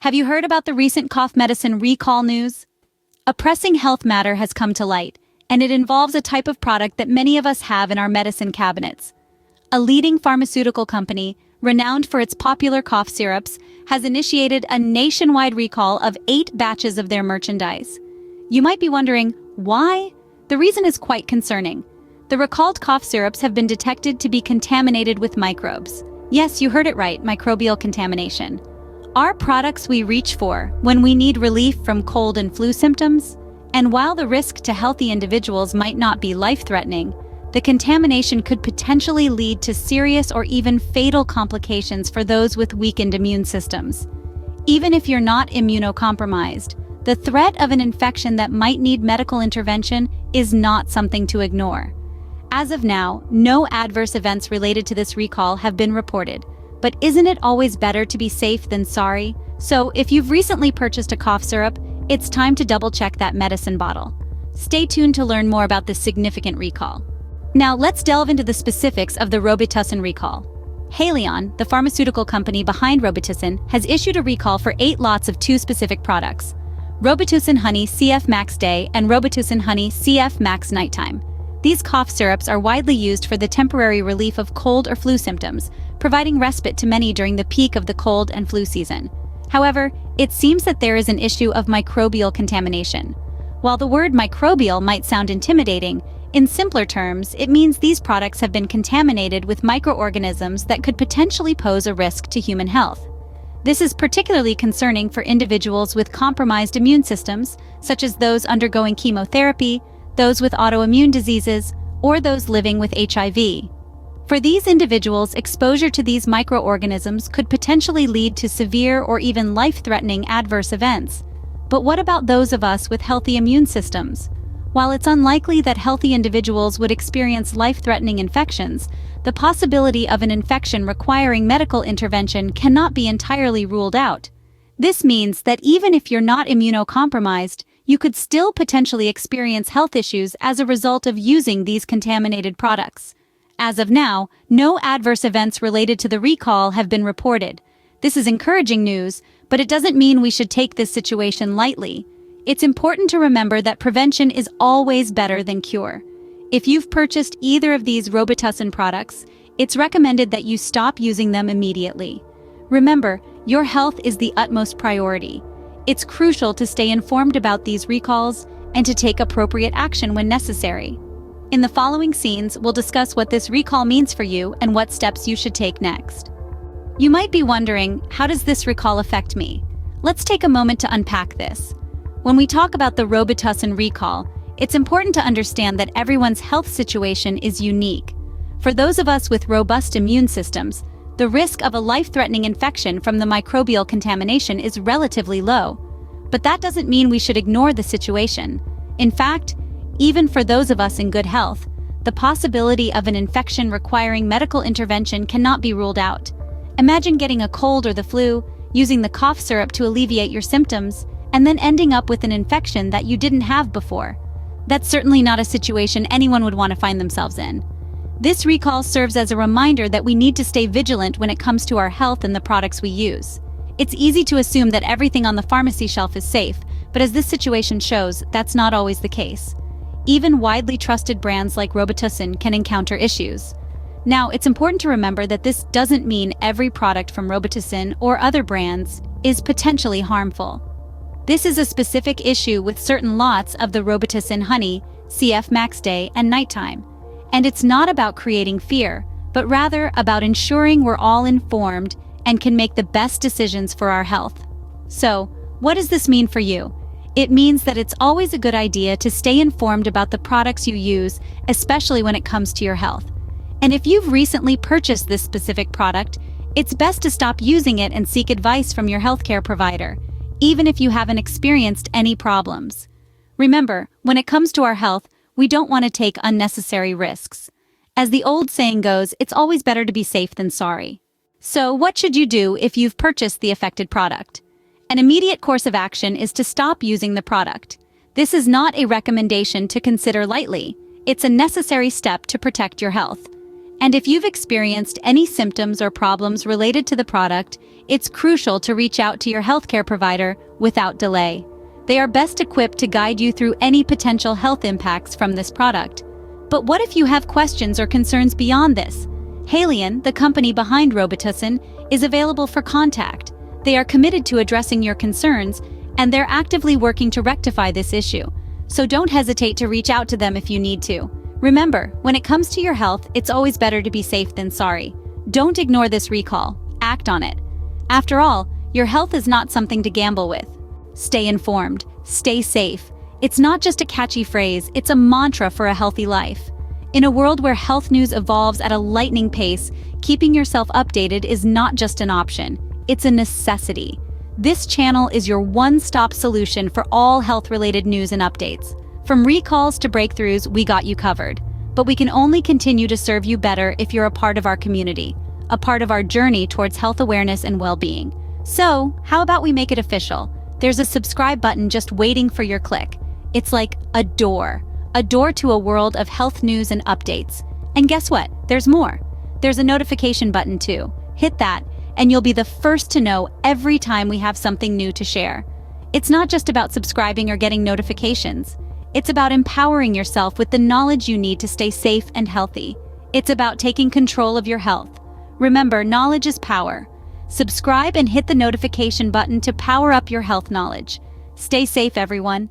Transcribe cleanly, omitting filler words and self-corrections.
Have you heard about the recent cough medicine recall news? A pressing health matter has come to light, and it involves a type of product that many of us have in our medicine cabinets. A leading pharmaceutical company, renowned for its popular cough syrups, has initiated a nationwide recall of 8 batches of their merchandise. You might be wondering, why? The reason is quite concerning. The recalled cough syrups have been detected to be contaminated with microbes. Yes, you heard it right, microbial contamination. Are products we reach for when we need relief from cold and flu symptoms? And while the risk to healthy individuals might not be life-threatening, the contamination could potentially lead to serious or even fatal complications for those with weakened immune systems. Even if you're not immunocompromised, the threat of an infection that might need medical intervention is not something to ignore. As of now, no adverse events related to this recall have been reported, but isn't it always better to be safe than sorry? So if you've recently purchased a cough syrup, it's time to double-check that medicine bottle. Stay tuned to learn more about this significant recall. Now let's delve into the specifics of the Robitussin recall. Haleon, the pharmaceutical company behind Robitussin, has issued a recall for 8 lots of 2 specific products: Robitussin Honey CF Max Day and Robitussin Honey CF Max Nighttime. These cough syrups are widely used for the temporary relief of cold or flu symptoms, providing respite to many during the peak of the cold and flu season. However, it seems that there is an issue of microbial contamination. While the word microbial might sound intimidating, in simpler terms, it means these products have been contaminated with microorganisms that could potentially pose a risk to human health. This is particularly concerning for individuals with compromised immune systems, such as those undergoing chemotherapy, those with autoimmune diseases, or those living with HIV. For these individuals, exposure to these microorganisms could potentially lead to severe or even life-threatening adverse events. But what about those of us with healthy immune systems? While it's unlikely that healthy individuals would experience life-threatening infections, the possibility of an infection requiring medical intervention cannot be entirely ruled out. This means that even if you're not immunocompromised, you could still potentially experience health issues as a result of using these contaminated products. As of now, no adverse events related to the recall have been reported. This is encouraging news, but it doesn't mean we should take this situation lightly. It's important to remember that prevention is always better than cure. If you've purchased either of these Robitussin products, it's recommended that you stop using them immediately. Remember, your health is the utmost priority. It's crucial to stay informed about these recalls and to take appropriate action when necessary. In the following scenes, we'll discuss what this recall means for you and what steps you should take next. You might be wondering, how does this recall affect me? Let's take a moment to unpack this. When we talk about the Robitussin recall, it's important to understand that everyone's health situation is unique. For those of us with robust immune systems, the risk of a life-threatening infection from the microbial contamination is relatively low. But that doesn't mean we should ignore the situation. In fact, even for those of us in good health, the possibility of an infection requiring medical intervention cannot be ruled out. Imagine getting a cold or the flu, using the cough syrup to alleviate your symptoms, and then ending up with an infection that you didn't have before. That's certainly not a situation anyone would want to find themselves in. This recall serves as a reminder that we need to stay vigilant when it comes to our health and the products we use. It's easy to assume that everything on the pharmacy shelf is safe, but as this situation shows, that's not always the case. Even widely trusted brands like Robitussin can encounter issues. Now, it's important to remember that this doesn't mean every product from Robitussin or other brands is potentially harmful. This is a specific issue with certain lots of the Robitussin Honey, CF Max Day, and Nighttime. And it's not about creating fear, but rather about ensuring we're all informed and can make the best decisions for our health. So, what does this mean for you? It means that it's always a good idea to stay informed about the products you use, especially when it comes to your health. And if you've recently purchased this specific product, it's best to stop using it and seek advice from your healthcare provider, even if you haven't experienced any problems. Remember, when it comes to our health, we don't want to take unnecessary risks. As the old saying goes, it's always better to be safe than sorry. So, what should you do if you've purchased the affected product? An immediate course of action is to stop using the product. This is not a recommendation to consider lightly. It's a necessary step to protect your health. And if you've experienced any symptoms or problems related to the product, it's crucial to reach out to your healthcare provider without delay. They are best equipped to guide you through any potential health impacts from this product. But what if you have questions or concerns beyond this? Haleon, the company behind Robitussin, is available for contact. They are committed to addressing your concerns, and they're actively working to rectify this issue. So don't hesitate to reach out to them if you need to. Remember, when it comes to your health, it's always better to be safe than sorry. Don't ignore this recall. Act on it. After all, your health is not something to gamble with. Stay informed. Stay safe. It's not just a catchy phrase, it's a mantra for a healthy life. In a world where health news evolves at a lightning pace, keeping yourself updated is not just an option, it's a necessity. This channel is your one-stop solution for all health-related news and updates. From recalls to breakthroughs, we got you covered. But we can only continue to serve you better if you're a part of our community, a part of our journey towards health awareness and well-being. So, how about we make it official? There's a subscribe button just waiting for your click. It's like a door to a world of health news and updates. And guess what? There's more. There's a notification button too. Hit that, and you'll be the first to know every time we have something new to share. It's not just about subscribing or getting notifications. It's about empowering yourself with the knowledge you need to stay safe and healthy. It's about taking control of your health. Remember, knowledge is power. Subscribe and hit the notification button to power up your health knowledge. Stay safe, everyone.